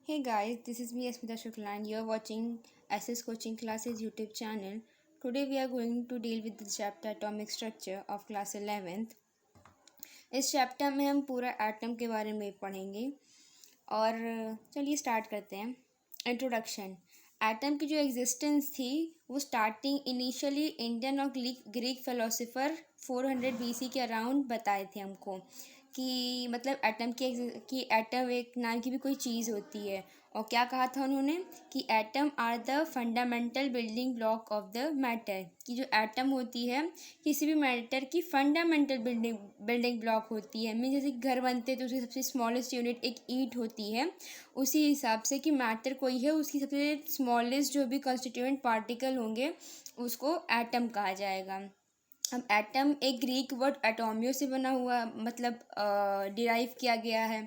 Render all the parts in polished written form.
Hey guys, this is me Asmita Shukla and you're watching SS Coaching Classes YouTube channel. Today we are going to deal with the chapter Atomic Structure of class 11th. इस chapter में हम पूरा atom के बारे में पढ़ेंगे और चलिए स्टार्ट करते हैं। इंट्रोडक्शन। एटम की जो एग्जिस्टेंस थी वो स्टार्टिंग इनिशियली इंडियन और ग्रीक फिलोसोफर 400 BC के अराउंड बताए थे हमको कि मतलब एटम की एटम एक नाम की भी कोई चीज़ होती है। और क्या कहा था उन्होंने कि atom are the fundamental building block of the matter, कि जो एटम होती है किसी भी मैटर की फंडामेंटल बिल्डिंग ब्लॉक होती है। मीन जैसे घर बनते हैं तो उसकी सबसे स्मॉलेस्ट यूनिट एक ईंट होती है, उसी हिसाब से कि मैटर कोई है उसकी सबसे स्मॉलेस्ट जो भी कॉन्स्टिट्यूएंट पार्टिकल होंगे उसको एटम कहा जाएगा। अब एटम एक ग्रीक वर्ड एटोमियो से बना हुआ मतलब डिराइव किया गया है,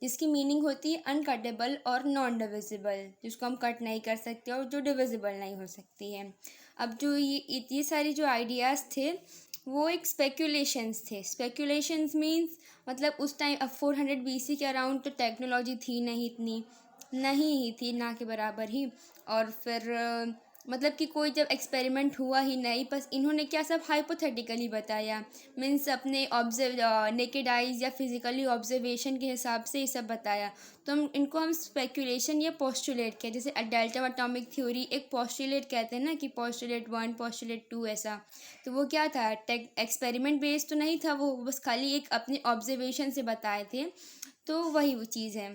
जिसकी मीनिंग होती है अनकटेबल और नॉन डिविजिबल, जिसको हम कट नहीं कर सकते और जो डिविजिबल नहीं हो सकती है। अब जो ये सारी जो आइडियाज़ थे वो एक स्पेकुलेशंस थे। स्पेकुलेशंस मीन्स मतलब उस टाइम अब 400 BC के अराउंड तो टेक्नोलॉजी थी नहीं, इतनी नहीं ही थी, ना के बराबर ही। और फिर मतलब कि कोई जब एक्सपेरिमेंट हुआ ही नहीं, बस इन्होंने क्या सब हाइपोथेटिकली बताया। मीन्स अपने नेकेड आइज या फिजिकली ऑब्जर्वेशन के हिसाब से ये सब बताया। तो हम स्पेकुलेशन या पोस्टुलेट कहते हैं। जैसे डेल्टा एटॉमिक थ्योरी एक पोस्टुलेट कहते हैं ना, कि पोस्टुलेट 1 पोस्टुलेट 2 ऐसा। तो वो क्या था, एक्सपेरिमेंट बेस्ड तो नहीं था, वो बस खाली एक अपने ऑब्जर्वेशन से बताए थे। तो वही वो चीज़ है।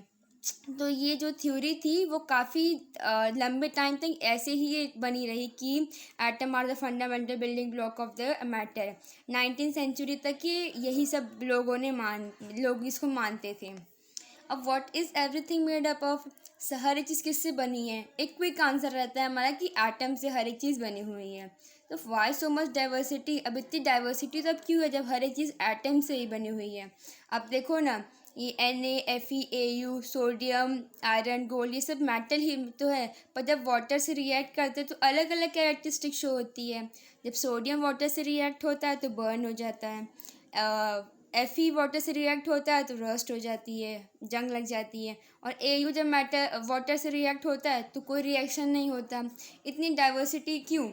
तो ये जो थ्योरी थी वो काफ़ी लंबे टाइम तक ऐसे ही ये बनी रही कि atom are the fundamental building block of the matter. 19th century तक ये यही सब लोग इसको मानते थे। अब what is everything made up of, हर एक चीज़ किससे बनी है? एक क्विक आंसर रहता है हमारा कि एटम से हर एक चीज़ बनी हुई है। तो वाई सो मच डाइवर्सिटी? अब इतनी डाइवर्सिटी तो अब क्यों है जब हर एक चीज़ एटम से ही बनी हुई है? अब देखो ना, ये NaFeAu, सोडियम, आयरन, गोल्ड, ये सब मेटल ही तो है, पर जब वाटर से रिएक्ट करते हैं तो अलग अलग कैरेक्टरिस्टिक शो होती है। जब सोडियम वाटर से रिएक्ट होता है तो बर्न हो जाता है, Fe वाटर से रिएक्ट होता है तो रस्ट हो जाती है, जंग लग जाती है, और Au जब वाटर से रिएक्ट होता है तो कोई रिएक्शन नहीं होता। इतनी डाइवर्सिटी क्यों?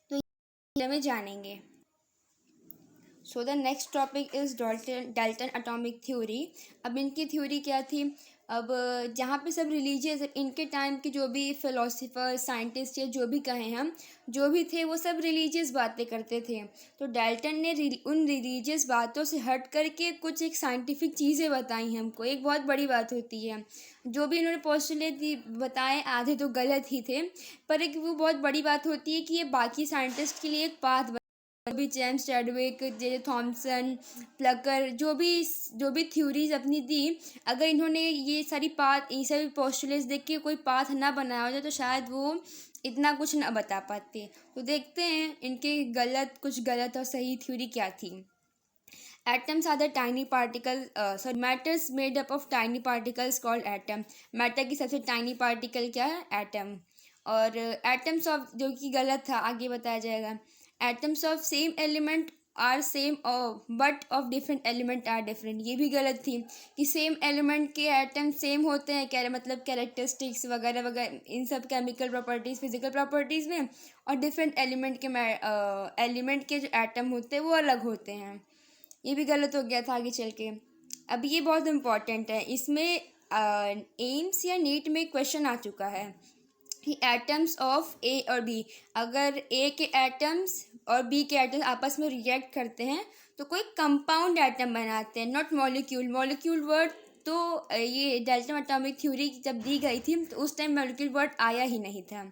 तो ये हमें जानेंगे। So the next topic is Dalton atomic theory. अब इनकी थ्योरी क्या थी? अब जहाँ पे सब रिलीजियस इनके टाइम के जो भी फिलोसफर साइंटिस्ट या जो भी कहें हम, जो भी थे वो सब रिलीजियस बातें करते थे। तो डाल्टन ने उन रिलीजियस बातों से हट करके कुछ एक साइंटिफिक चीज़ें बताई हमको। एक बहुत बड़ी बात होती है, जो भी इन्होंने पोस्टुलेट बताए आधे तो गलत ही थे, पर एक वो बहुत बड़ी बात होती है कि ये बाकी साइंटिस्ट के लिए एक पाथ भी। James Chadwick, J Thomson, Plucker, जो भी थ्योरीज अपनी दी, अगर इन्होंने ये सभी पोस्टुलेट्स देख के कोई पाथ ना बनाया होता तो शायद वो इतना कुछ ना बता पाते। तो देखते हैं इनके कुछ गलत और सही थ्योरी क्या थी। Atoms are the tiny particles, matters made up of tiny particles called atom. Matter की सबसे टाइनी पार्टिकल क्या है? एटम। और एटम्स ऑफ, जो कि गलत था, आगे बताया जाएगा। Atoms of same element are same but of different element are different, ये भी गलत थी कि सेम एलिमेंट के एटम सेम होते हैं, क्या मतलब कैरेक्टरिस्टिक्स वगैरह वगैरह, इन सब केमिकल प्रॉपर्टीज़ फिजिकल प्रॉपर्टीज़ में, और डिफरेंट एलिमेंट के जो एटम होते हैं वो अलग होते हैं। ये भी गलत हो गया था आगे चल के। अब ये बहुत इम्पॉर्टेंट है, इसमें एम्स या नीट में क्वेश्चन आ चुका है कि एटम्स ऑफ ए और बी, अगर ए के एटम्स और बी के एटम्स आपस में रिएक्ट करते हैं तो कोई कंपाउंड एटम बनाते हैं, नॉट मॉलिक्यूल। मॉलिक्यूल वर्ड तो ये डाल्टन एटॉमिक थ्योरी जब दी गई थी तो उस टाइम मॉलिक्यूल वर्ड आया ही नहीं था।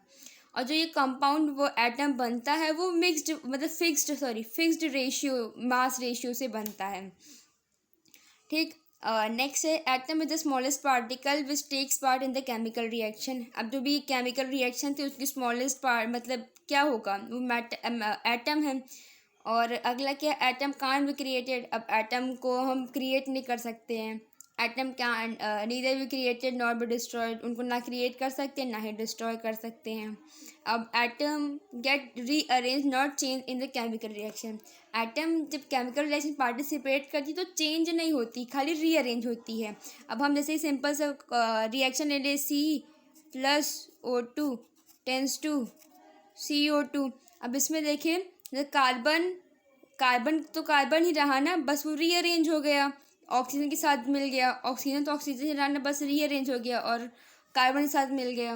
और जो ये कंपाउंड वो एटम बनता है वो फिक्स्ड रेशियो, मास रेशियो से बनता है। ठीक। नेक्स्ट है atom is the smallest particle which takes part in the chemical reaction. अब जो भी केमिकल रिएक्शन थी उसकी स्मॉलेस्ट पार्ट मतलब क्या होगा? वो एटम है। और अगला क्या? Atom can't be created. अब एटम को हम क्रिएट नहीं कर सकते हैं, atom can neither be created not be destroyed, उनको ना क्रिएट कर सकते हैं ना ही डिस्ट्रॉय कर सकते हैं. अब atom get rearrange not change in the chemical reaction. Atom जब केमिकल रिएक्शन पार्टिसिपेट करती तो चेंज नहीं होती, खाली रीअरेंज होती है. अब हम जैसे सिंपल सा रिएक्शन ले लें, C+O2 टेंस टू CO2. अब इसमें देखिए कार्बन कार्बन तो कार्बन ही रहा ना, बस वो रीअरेंज हो गया, ऑक्सीजन के साथ मिल गया. ऑक्सीजन तो ऑक्सीजन ही रहा ना, बस रीअरेंज हो गया और कार्बन के साथ मिल गया.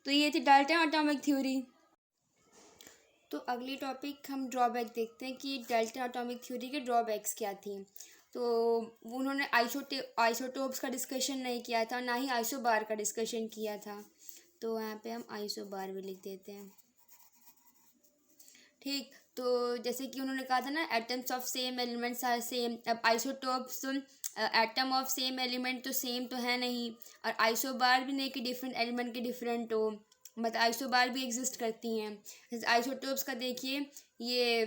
तो ये थी डाल्टन एटॉमिक थ्योरी. तो अगली टॉपिक हम ड्रॉबैक देखते हैं कि डाल्टन एटॉमिक थ्योरी के ड्रॉबैक्स क्या थी. तो उन्होंने आइसोटोप्स का डिस्कशन नहीं किया था, ना ही आइसोबार का डिस्कशन किया था. तो यहाँ पे हम आइसोबार भी लिख देते हैं. ठीक, तो जैसे कि उन्होंने कहा था ना, atoms of same elements are same. अब isotopes atom of same element तो सेम तो है नहीं, और आइसोबार भी नहीं कि डिफरेंट एलिमेंट के डिफरेंट हो, मतलब आइसोबार भी एग्जिस्ट करती हैं. जैसे आइसोटोप्स का देखिए, ये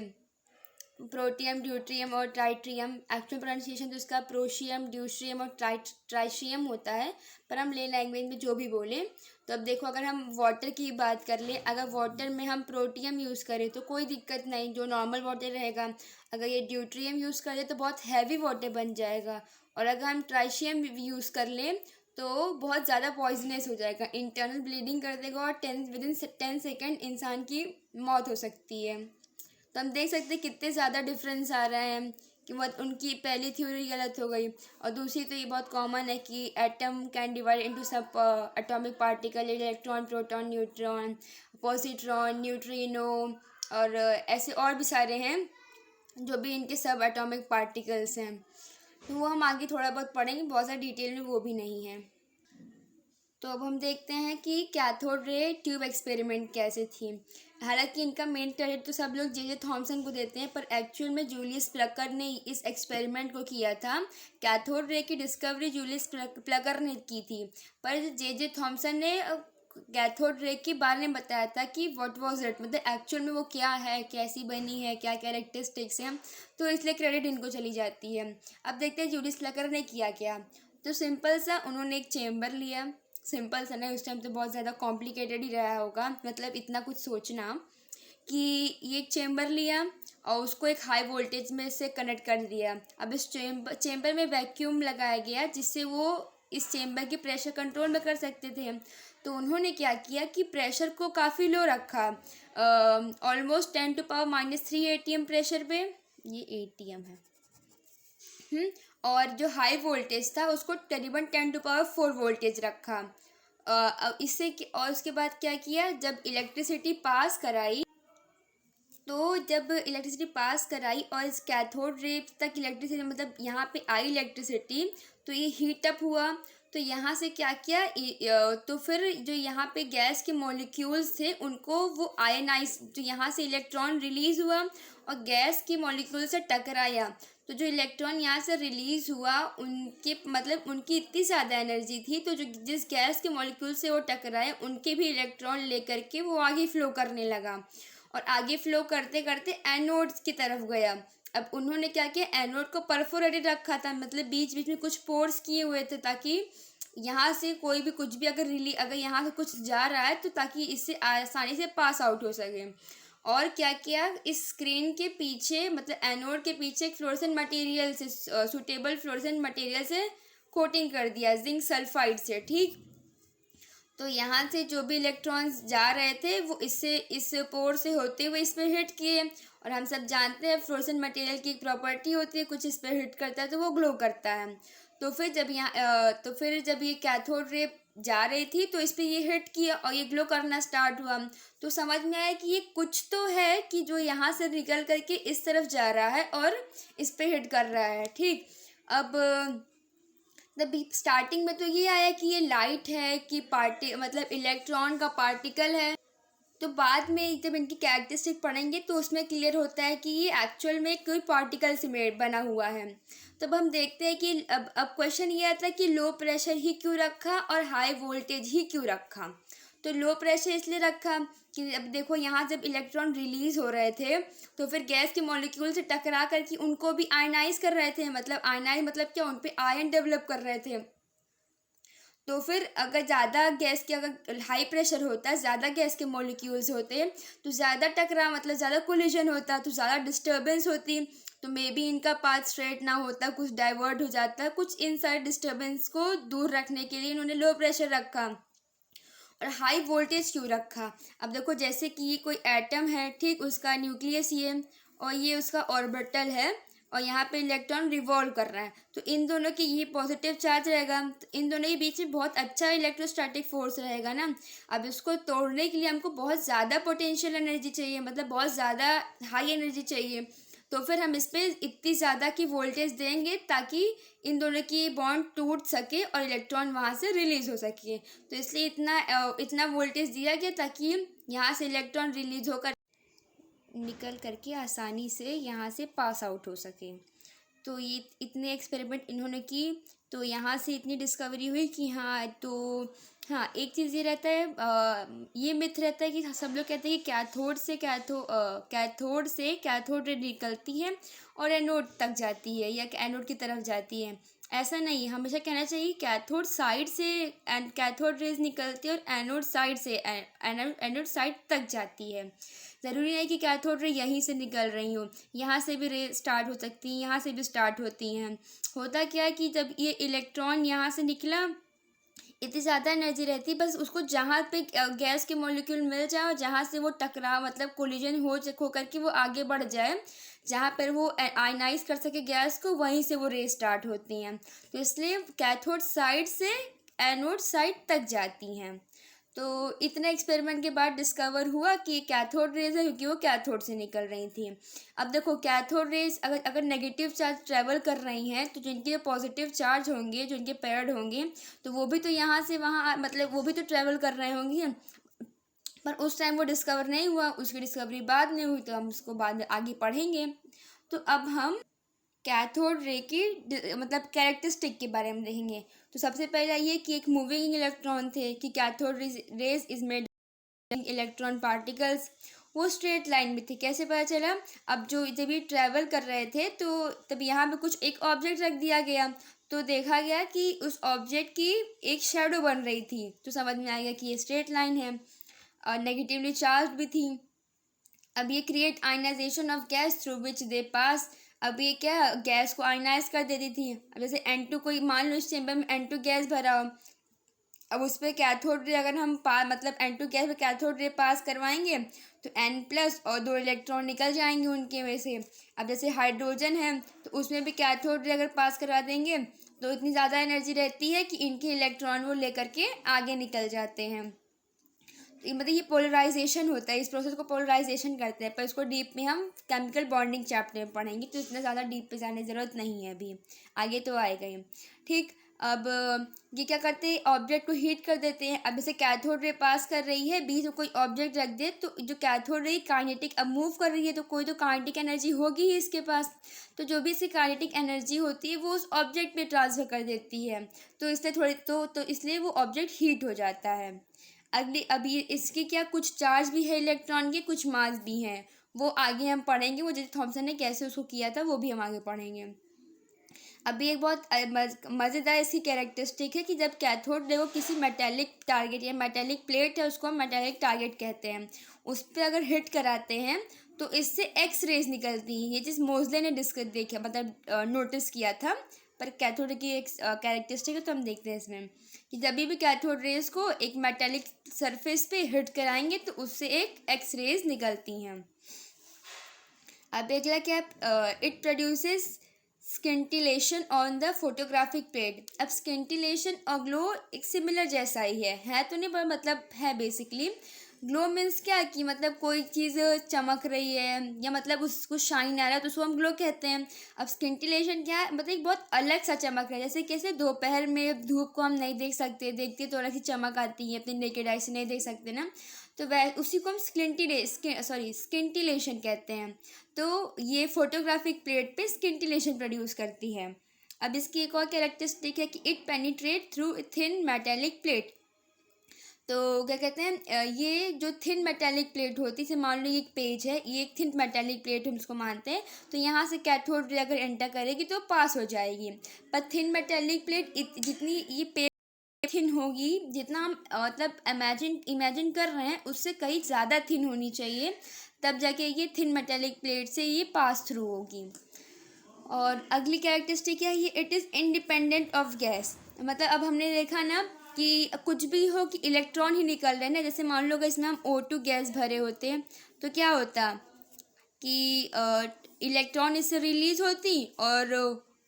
प्रोटियम, ड्यूट्रियम और ट्राइट्रियम. एक्चुअल प्रोनाउंसिएशन तो इसका प्रोशियम, ड्यूट्रियम और ट्राइशियम होता है, पर हम ले लैंग्वेज में जो भी बोलें. तो अब देखो, अगर हम वाटर की बात कर लें, अगर वाटर में हम प्रोटियम यूज़ करें तो कोई दिक्कत नहीं, जो नॉर्मल वाटर रहेगा. अगर ये ड्यूट्रियम यूज़ करें तो बहुत हैवी वाटर बन जाएगा, और अगर हम ट्राइशियम यूज़ कर लें तो बहुत ज़्यादा पॉइजनस हो जाएगा, इंटरनल ब्लीडिंग कर देगा, और विदिन 10 सेकेंड इंसान की मौत हो सकती है. तो हम देख सकते हैं कितने ज़्यादा डिफरेंस आ रहा है कि मतलब उनकी पहली थ्योरी गलत हो गई. और दूसरी तो ये बहुत कॉमन है कि एटम कैन डिवाइड इनटू सब atomic particle, electron, proton, neutron, positron, neutrino, और ऐसे और भी सारे हैं जो भी इनके सब एटॉमिक पार्टिकल्स हैं. तो वो हम आगे थोड़ा बहुत पढ़ेंगे, बहुत ज़्यादा डिटेल में वो भी नहीं है. तो अब हम देखते हैं कि कैथोड रे ट्यूब एक्सपेरिमेंट कैसे थी. हालांकि इनका मेन क्रेडिट तो सब लोग जे थॉमसन को देते हैं, पर एक्चुअल में जूलियस प्लकर ने इस एक्सपेरिमेंट को किया था. कैथोड रे की डिस्कवरी जूलियस प्लकर ने की थी, पर जे थॉमसन ने कैथोड रे के बारे में बताया था कि व्हाट वाज इट, मतलब एक्चुअल में वो क्या है, कैसी बनी है, क्या कैरेक्टरिस्टिक्स हैं. तो इसलिए क्रेडिट इनको चली जाती है. अब देखते हैं जूलियस प्लकर ने किया क्या. तो सिंपल सा उन्होंने एक चेम्बर लिया. सिंपल सा नहीं, उस टाइम तो बहुत ज़्यादा कॉम्प्लिकेटेड ही रहा होगा, मतलब इतना कुछ सोचना, कि ये एक चेम्बर लिया और उसको एक हाई वोल्टेज में से कनेक्ट कर दिया. अब इस चेम्बर में वैक्यूम लगाया गया, जिससे वो इस चेम्बर के प्रेशर कंट्रोल में कर सकते थे. तो उन्होंने क्या किया कि प्रेशर को काफ़ी लो रखा, ऑलमोस्ट 10⁻³ ATM प्रेशर पे. ये ATM है. और जो हाई वोल्टेज था उसको करीबन 10⁴ वोल्टेज रखा. अब इससे और उसके बाद क्या किया, जब इलेक्ट्रिसिटी पास कराई, तो जब इलेक्ट्रिसिटी पास कराई और इस कैथोड रे तक इलेक्ट्रिसिटी, मतलब यहाँ पे आई इलेक्ट्रिसिटी, तो ये हीट अप हुआ. तो यहाँ से क्या किया, तो फिर जो यहाँ पे गैस के मॉलिक्यूल्स थे उनको वो आयनाइज, जो यहाँ से इलेक्ट्रॉन रिलीज हुआ और गैस के मॉलिक्यूल से टकराया. तो जो इलेक्ट्रॉन यहाँ से रिलीज हुआ, उनके मतलब उनकी इतनी ज़्यादा एनर्जी थी, तो जो जिस गैस के मॉलिक्यूल से वो टकराए उनके भी इलेक्ट्रॉन लेकर के वो आगे फ्लो करने लगा, और आगे फ्लो करते करते एनोड्स की तरफ गया. अब उन्होंने क्या किया, एनोड को परफोरेटेड रखा था, मतलब बीच बीच में कुछ पोर्स किए हुए थे, ताकि यहाँ से कोई भी कुछ भी अगर यहाँ से कुछ जा रहा है तो ताकि इससे आसानी से पास आउट हो सके. और क्या किया, इस स्क्रीन के पीछे, मतलब एनोड के पीछे एक फ्लोरेसेंट मटेरियल से, सूटेबल फ्लोरेसेंट मटेरियल से कोटिंग कर दिया, जिंक सल्फाइड से. ठीक, तो यहाँ से जो भी इलेक्ट्रॉन्स जा रहे थे वो इस पोर से होते हुए इस पर हिट किए. और हम सब जानते हैं फ्लोरेसेंट मटेरियल की एक प्रॉपर्टी होती है, कुछ इस पर हिट करता है तो वो ग्लो करता है. तो फिर जब ये कैथोड रे जा रही थी तो इस पर ये हिट किया और ये ग्लो करना स्टार्ट हुआ. तो समझ में आया कि ये कुछ तो है कि जो यहाँ से निकल करके इस तरफ जा रहा है और इस पर हिट कर रहा है. ठीक, अब तभी स्टार्टिंग में तो ये आया कि ये लाइट है कि मतलब इलेक्ट्रॉन का पार्टिकल है. तो बाद में जब इनकी कैरेक्टरिस्टिक पढ़ेंगे तो उसमें क्लियर होता है कि ये एक्चुअल में कोई पार्टिकल से मेड बना हुआ है. तब हम देखते हैं कि अब क्वेश्चन ये आता है कि लो प्रेशर ही क्यों रखा और हाई वोल्टेज ही क्यों रखा. तो लो प्रेशर इसलिए रखा कि अब देखो यहाँ जब इलेक्ट्रॉन रिलीज हो रहे थे तो फिर गैस के मॉलिक्यूल से टकरा करके उनको भी आयनाइज कर रहे थे, मतलब आयनाइज मतलब क्या, उन पे आयन डेवलप कर रहे थे। तो फिर अगर ज़्यादा गैस के, अगर हाई प्रेशर होता, ज़्यादा गैस के मॉलिक्यूल्स होते तो ज़्यादा टकरा मतलब ज़्यादा कोलिजन होता, तो ज़्यादा डिस्टर्बेंस होती, तो मे बी इनका पाथ स्ट्रेट ना होता, कुछ डाइवर्ट हो जाता। कुछ इन सारे डिस्टर्बेंस को दूर रखने के लिए इन्होंने लो प्रेशर रखा। और हाई वोल्टेज क्यों रखा? अब देखो जैसे कि ये कोई एटम है, ठीक, उसका न्यूक्लियस ये और ये उसका ऑर्बिटल है और यहाँ पे इलेक्ट्रॉन रिवॉल्व कर रहा है, तो इन दोनों की ये पॉजिटिव चार्ज रहेगा, तो इन दोनों के बीच में बहुत अच्छा इलेक्ट्रोस्टैटिक फोर्स रहेगा ना। अब इसको तोड़ने के लिए हमको बहुत ज़्यादा पोटेंशियल एनर्जी चाहिए, मतलब बहुत ज़्यादा हाई एनर्जी चाहिए। तो फिर हम इस पर इतनी ज़्यादा की वोल्टेज देंगे ताकि इन दोनों की बॉन्ड टूट सके और इलेक्ट्रॉन वहाँ से रिलीज हो सके। तो इसलिए इतना वोल्टेज दिया गया ताकि यहाँ से इलेक्ट्रॉन रिलीज होकर निकल करके आसानी से यहाँ से पास आउट हो सके। तो ये इतने एक्सपेरिमेंट इन्होंने की, तो यहाँ से इतनी डिस्कवरी हुई कि हाँ, तो हाँ एक चीज़ ये रहता है, ये मिथ रहता है कि सब लोग कहते हैं कि कैथोड से कैथोड रे निकलती है और एनोड तक जाती है या एनोड की तरफ जाती है। ऐसा नहीं, हमेशा कहना चाहिए कैथोड साइड से कैथोड रेज निकलती है और एनोड साइड से एनोड साइड तक जाती है। ज़रूरी नहीं कि कैथोड रे यहीं से निकल रही हो, यहाँ से भी रे स्टार्ट हो सकती हैं, यहाँ से भी स्टार्ट होती हैं। होता क्या है कि जब ये इलेक्ट्रॉन यहाँ से निकला, इतनी ज़्यादा एनर्जी रहती है, बस उसको जहाँ पे गैस के मॉलिक्यूल मिल जाए और जहाँ से वो टकरा मतलब कोलिजन हो करके वो आगे बढ़ जाए, जहाँ पर वो आयनाइज कर सके गैस को, वहीं से वो रे स्टार्ट होती हैं। तो इसलिए कैथोड साइड से एनोड साइड तक जाती हैं। तो इतने एक्सपेरिमेंट के बाद डिस्कवर हुआ कि कैथोड रेज है क्योंकि वो कैथोड से निकल रही थी। अब देखो कैथोड रेज अगर अगर नेगेटिव चार्ज ट्रेवल कर रही हैं तो जिनके पॉजिटिव चार्ज होंगे, जो इनके पेयर्ड होंगे, तो वो भी तो यहाँ से वहाँ मतलब वो भी तो ट्रेवल कर रहे होंगे, पर उस टाइम वो डिस्कवर नहीं हुआ, उसकी डिस्कवरी बाद में हुई, तो हम उसको बाद में आगे पढ़ेंगे। तो अब हम कैथोड रे की मतलब कैरेक्टरिस्टिक के बारे में देखेंगे। तो सबसे पहला ये कि एक मूविंग इलेक्ट्रॉन थे कि cathode rays is made electron particles. वो स्ट्रेट लाइन में थे, कैसे पता चला? अब जो जब ये ट्रैवल कर रहे थे तो तब यहाँ पे कुछ एक ऑब्जेक्ट रख दिया गया, तो देखा गया कि उस ऑब्जेक्ट की एक शेडो बन रही थी, तो समझ में आ गया कि ये स्ट्रेट लाइन है और नेगेटिवली चार्ज भी थी। अब ये create ionisation of gas through which they pass. अब ये क्या, गैस को आयनाइज कर देती थी। अब जैसे N2 कोई मान लो इस चेम्बर में N2 गैस भरा हो, अब उस पर कैथोड रे अगर हम मतलब N2 गैस पे कैथोड रे पास करवाएंगे तो N+ और 2 इलेक्ट्रॉन निकल जाएंगे उनके में से। अब जैसे हाइड्रोजन है तो उसमें भी कैथोड रे अगर पास करवा देंगे तो इतनी ज़्यादा एनर्जी रहती है कि इनके इलेक्ट्रॉन वो लेकर के आगे निकल जाते हैं। मतलब ये पोलराइजेशन होता है, इस प्रोसेस को पोलराइजेशन करते हैं, पर इसको डीप में हम केमिकल बॉन्डिंग चैप्टर में पढ़ेंगे, तो इतना ज़्यादा डीप पे जाने की ज़रूरत नहीं है अभी, आगे तो आएगा ही। ठीक, अब ये क्या करते हैं, ऑब्जेक्ट को हीट कर देते हैं। अब जैसे कैथोड रे पास कर रही है, बीच में कोई ऑब्जेक्ट रख दे तो जो कैथोड रे काइनेटिक अब मूव कर रही है तो कोई तो काइनेटिक एनर्जी होगी ही इसके पास, तो जो भी इसकी काइनेटिक एनर्जी होती है वो उस ऑब्जेक्ट पे ट्रांसफर कर देती है, तो इसलिए तो इसलिए वो ऑब्जेक्ट हीट हो जाता है। अगली अब ये इसके क्या कुछ चार्ज भी है इलेक्ट्रॉन के, कुछ मास भी हैं, वो आगे हम पढ़ेंगे, वो जैसे थॉमसन ने कैसे उसको किया था वो भी हम आगे पढ़ेंगे। अभी एक बहुत मज़ेदार इसकी कैरेक्टरिस्टिक है कि जब कैथोड रे को किसी मेटेलिक टारगेट या मेटेलिक प्लेट है, उसको हम मेटेलिक टारगेट कहते हैं, उस पर अगर हिट कराते हैं तो इससे एक्स रेज निकलती हैं। ये चीज़ मोजले ने देखा मतलब नोटिस किया था, पर कैथोड की एक कैरेक्टरिस्टिक है, तो हम देखते हैं इसमें कि जब भी कैथोड रेज को एक मेटेलिक सरफेस पे हिट कराएंगे तो उससे एक एक्स रेज निकलती हैं। अब अगला क्या, it produces scintillation on the photographic plate. अब स्किंटिलेशन और ग्लो एक सिमिलर जैसा ही है तो नहीं, पर मतलब है बेसिकली। ग्लो मीन्स क्या कि मतलब कोई चीज़ चमक रही है या मतलब उसको शाइन आ रहा है तो उसको हम ग्लो कहते हैं। अब स्किंटिलेशन क्या है, मतलब एक बहुत अलग सा चमक रहा है, जैसे कैसे दोपहर में धूप को हम नहीं देख सकते, देखते तो अलग सी चमक आती है, अपनी नेकेड आई से नहीं देख सकते ना, तो वह उसी को हम स्किंटिलेशन कहते हैं। तो ये फोटोग्राफिक प्लेट पे स्किंटिलेशन प्रोड्यूस करती है। अब इसकी एक और कैरेक्टरिस्टिक है कि it penetrate through thin metallic plate. तो क्या कहते हैं ये जो थिन मेटेलिक प्लेट होती है, जैसे मान लो ये एक पेज है, ये एक थिन मेटेलिक प्लेट हम इसको मानते हैं, तो यहाँ से कैथोड रे अगर एंटर करेगी तो पास हो जाएगी। पर थिन मेटेलिक प्लेट जितनी ये पेज थिन होगी, जितना हम मतलब इमेजिन कर रहे हैं उससे कहीं ज़्यादा थिन होनी चाहिए, तब जाके ये थिन मेटेलिक प्लेट से ये पास थ्रू होगी। और अगली कैरेक्टरिस्टिक क्या है, ये it is independent of gas. मतलब अब हमने देखा ना कि कुछ भी हो कि इलेक्ट्रॉन ही निकल रहे हैं ना, जैसे मान लो कि इसमें हम O2 गैस भरे होते हैं तो क्या होता कि इलेक्ट्रॉन इससे रिलीज होती और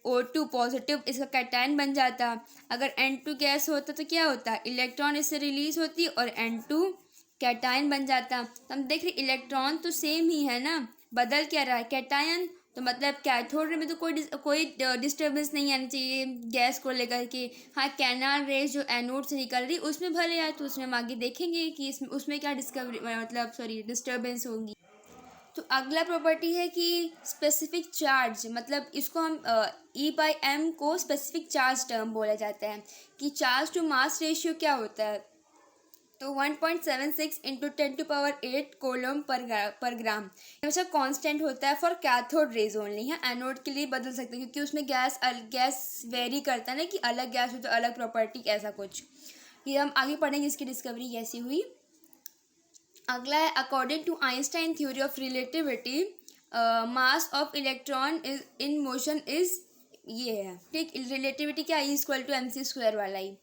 O2 पॉजिटिव इसका कैटायन बन जाता। अगर N2 गैस होता तो क्या होता, इलेक्ट्रॉन इससे रिलीज होती और N2 कैटायन बन जाता। तो हम देख रहे इलेक्ट्रॉन तो सेम ही है ना, बदल क्या रहा है, कैटायन। तो मतलब कैथोड में तो कोई डिस्टर्बेंस नहीं आनी चाहिए गैस को लेकर के। हाँ, कैनाल रेज जो एनोड से निकल रही उसमें भले आए तो उसमें हम आगे देखेंगे कि इसमें उसमें क्या डिस्टर्बेंस होंगी। तो अगला प्रॉपर्टी है कि स्पेसिफिक चार्ज, मतलब इसको हम E/m को स्पेसिफिक चार्ज टर्म बोला जाता है कि चार्ज टू मास रेशियो क्या होता है। तो 1.76 इंटू 10⁸ कोलम पर ग्राम हमेशा कांस्टेंट होता है फॉर कैथोड रेज ओनली। हाँ, एनोड के लिए बदल सकते हैं क्योंकि उसमें गैस वेरी करता है ना, कि अलग गैस हो तो अलग प्रॉपर्टी, ऐसा कुछ। ये हम आगे पढ़ेंगे इसकी डिस्कवरी कैसी हुई। अगला है according to Einstein theory of relativity mass of electron is in motion is, ये है ठीक। रिलेटिविटी क्या, E=mc² वाला ही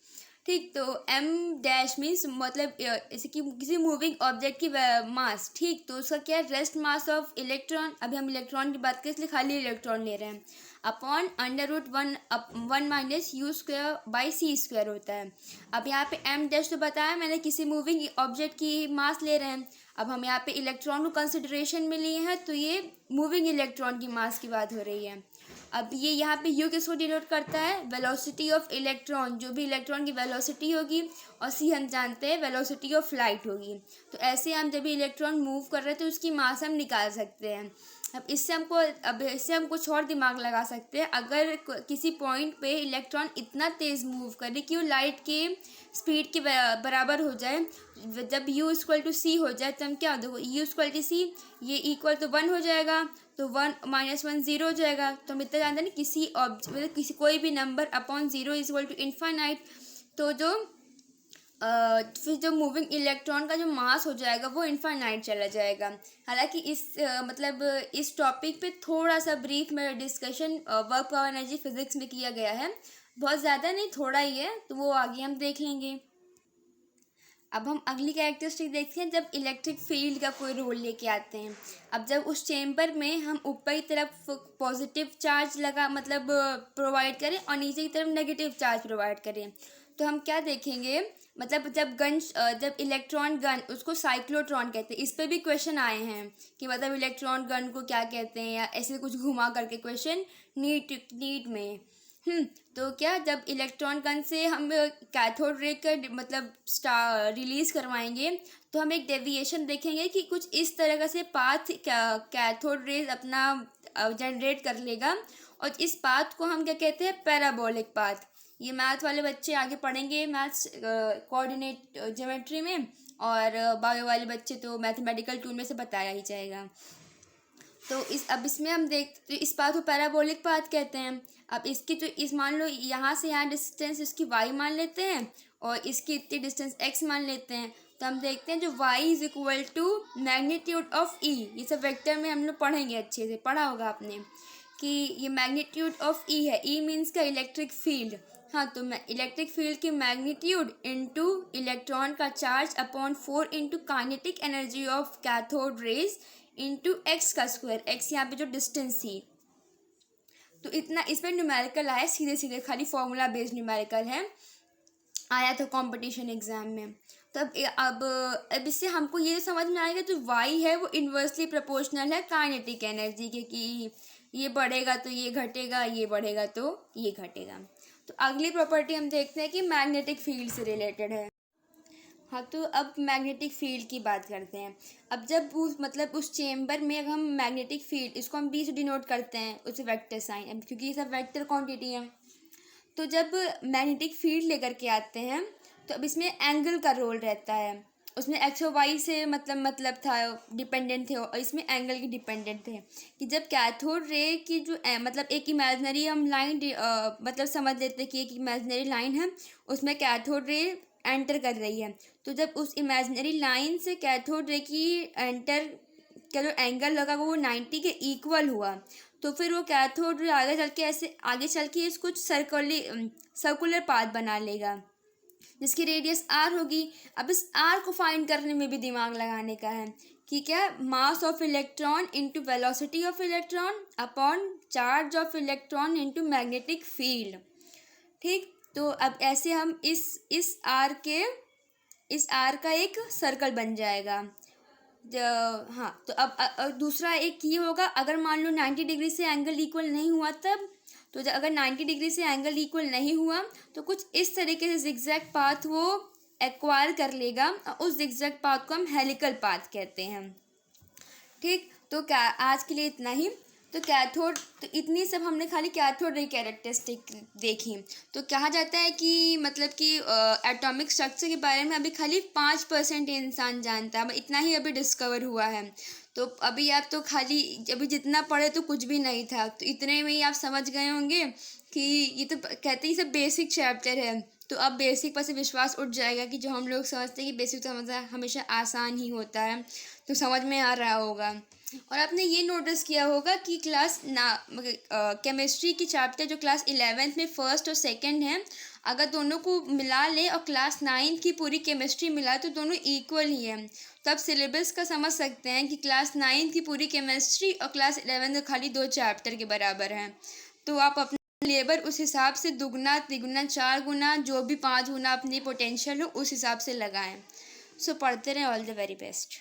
ठीक। तो m डैश मीन्स मतलब जैसे कि किसी मूविंग ऑब्जेक्ट की मास ठीक, तो उसका क्या है, रेस्ट मास ऑफ इलेक्ट्रॉन। अभी हम इलेक्ट्रॉन की बात करें इसलिए खाली इलेक्ट्रॉन ले रहे हैं, अपॉन √1/c² होता है। अब यहाँ पे m डैश तो बताया मैंने, किसी मूविंग ऑब्जेक्ट की मास ले रहे हैं। अब हम यहाँ पे इलेक्ट्रॉन को कंसिडरेशन में लिए हैं तो ये मूविंग इलेक्ट्रॉन की मास की बात हो रही है। अब ये यहाँ पे u किसको डिनोट करता है, वेलोसिटी ऑफ इलेक्ट्रॉन, जो भी इलेक्ट्रॉन की वेलोसिटी होगी, और c हम जानते हैं वेलोसिटी ऑफ लाइट होगी। तो ऐसे हम जब भी इलेक्ट्रॉन मूव कर रहे हैं तो उसकी मास हम निकाल सकते हैं। अब इससे हम कुछ और दिमाग लगा सकते हैं। अगर किसी पॉइंट पे इलेक्ट्रॉन इतना तेज़ मूव करे कि वो लाइट के स्पीड के बराबर हो जाए, जब U=c हो जाए तो हम क्या, देखो U=c, ये =1 हो जाएगा, तो 1 - 1 0 हो जाएगा। तो हम इतना जानते हैं ना, किसी कोई भी नंबर अपॉन 0 = इन्फाइनाइट। तो जो फिर जो मूविंग इलेक्ट्रॉन का जो मास हो जाएगा वो इन्फाइनाइट चला जाएगा। हालांकि मतलब इस टॉपिक पे थोड़ा सा ब्रीफ में discussion work power energy physics में किया गया है, बहुत ज़्यादा नहीं, थोड़ा ही है, तो वो आगे हम देख लेंगे। अब हम अगली कैरेक्टरिस्टिक देखते हैं, जब इलेक्ट्रिक फील्ड का कोई रोल लेके आते हैं। अब जब उस चेम्बर में हम ऊपर की तरफ पॉजिटिव चार्ज मतलब प्रोवाइड करें और नीचे की तरफ नेगेटिव चार्ज प्रोवाइड करें, तो हम क्या देखेंगे, मतलब जब इलेक्ट्रॉन गन, उसको साइक्लोट्रॉन कहते हैं। इस पर भी क्वेश्चन आए हैं कि मतलब इलेक्ट्रॉन गन को क्या कहते हैं, या ऐसे कुछ घुमा करके क्वेश्चन नीट में। तो क्या, जब इलेक्ट्रॉन गन से हम कैथोड रे का मतलब रिलीज करवाएंगे तो हम एक डेविएशन देखेंगे कि कुछ इस तरह से पाथ कैथोड रेज अपना जनरेट कर लेगा, और इस पाथ को हम क्या कहते हैं, पैराबोलिक पाथ। ये मैथ वाले बच्चे आगे पढ़ेंगे, मैथ्स कोऑर्डिनेट ज्योमेट्री में, और बायो वाले बच्चे तो मैथमेटिकल टूल में से बताया ही जाएगा। तो अब इसमें हम तो इस पाथ को पैराबोलिक पाथ कहते हैं। अब इसकी तो मान लो यहाँ से यहाँ डिस्टेंस इसकी y मान लेते हैं और इसकी इतनी डिस्टेंस x मान लेते हैं। तो हम देखते हैं जो y = मैग्नीट्यूड ऑफ E, ये सब वेक्टर में हम लोग पढ़ेंगे, अच्छे से पढ़ा होगा आपने कि ये मैग्नीट्यूड ऑफ E है। E मीन्स का इलेक्ट्रिक फील्ड। हाँ, तो इलेक्ट्रिक फील्ड की मैग्नीट्यूड इंटू इलेक्ट्रॉन का charge upon 4 into kinetic energy of cathode rays into x², x यहाँ पे जो डिस्टेंस थी। तो इतना इसमें न्यूमेरिकल आया, सीधे खाली फॉर्मूला बेस्ड न्यूमेरिकल है, आया था कंपटीशन एग्जाम में। तो अब इससे हमको ये समझ में आएगा, जो y है वो इन्वर्सली प्रोपोर्शनल है काइनेटिक एनर्जी के, कि ये बढ़ेगा तो ये घटेगा, ये बढ़ेगा तो ये घटेगा। तो अगली प्रॉपर्टी हम देखते हैं कि मैग्नेटिक फील्ड से रिलेटेड है। हाँ, तो अब मैग्नेटिक फील्ड की बात करते हैं। अब जब उस चेम्बर में अगर हम मैग्नेटिक फील्ड, इसको हम B से डिनोट करते हैं उस वेक्टर साइन, अब क्योंकि ये सब वेक्टर क्वांटिटी है। तो जब मैग्नेटिक फील्ड लेकर के आते हैं तो अब इसमें एंगल का रोल रहता है। उसमें एक्स और वाई से मतलब था, डिपेंडेंट थे, और इसमें एंगल की डिपेंडेंट थे। कि जब कैथोड रे की जो मतलब एक इमेजिनरी हम लाइन मतलब समझ लेते कि एक इमेजिनरी लाइन है, उसमें कैथोड रे एंटर कर रही है। तो जब उस इमेजिनरी लाइन से कैथोड रे की एंटर का जो एंगल लगा वो 90 के इक्वल हुआ, तो फिर वो कैथोड रे आगे चल के इस कुछ सर्कुलर पाथ बना लेगा, जिसकी रेडियस आर होगी। अब इस आर को फाइंड करने में भी दिमाग लगाने का है कि क्या, मास of electron into velocity of electron upon charge of electron into magnetic field. ठीक, तो अब ऐसे हम इस आर का एक सर्कल बन जाएगा। हाँ, तो अब दूसरा एक ये होगा, अगर मान लो 90 डिग्री से एंगल इक्वल नहीं हुआ तब, तो अगर 90 डिग्री से एंगल इक्वल नहीं हुआ तो कुछ इस तरीके से जिगजैग पाथ वो एक्वायर कर लेगा, और उस जिगजैग पाथ को हम हेलिकल पाथ कहते हैं। ठीक, तो क्या आज के लिए इतना ही। तो कैथोड, तो इतनी सब हमने खाली कैथोड रे कैरेक्टरिस्टिक देखी। तो कहा जाता है कि मतलब कि एटॉमिक स्ट्रक्चर के बारे में अभी खाली 5% इंसान जानता है, इतना ही अभी डिस्कवर हुआ है। तो अभी आप तो खाली अभी जितना पढ़े तो कुछ भी नहीं था, तो इतने में ही आप समझ गए होंगे कि ये तो कहते हैं सब बेसिक चैप्टर है। तो अब बेसिक पर से विश्वास उठ जाएगा कि जो हम लोग समझते हैं कि बेसिक समझना हमेशा आसान ही होता है, तो समझ में आ रहा होगा। और आपने ये नोटिस किया होगा कि केमिस्ट्री की चैप्टर जो क्लास 11th में फर्स्ट और सेकंड है, अगर दोनों को मिला ले और क्लास 9th की पूरी केमिस्ट्री मिला तो दोनों इक्वल ही है। तो आप सिलेबस का समझ सकते हैं कि क्लास 9th की पूरी केमिस्ट्री और क्लास 11th का खाली 2 चैप्टर के बराबर है। तो आप अपना लेबर उस हिसाब से दुगना तिगुना 4 गुना जो भी 5 गुना अपनी पोटेंशियल हो उस हिसाब से लगाएं। सो पढ़ते रहें। All the very best.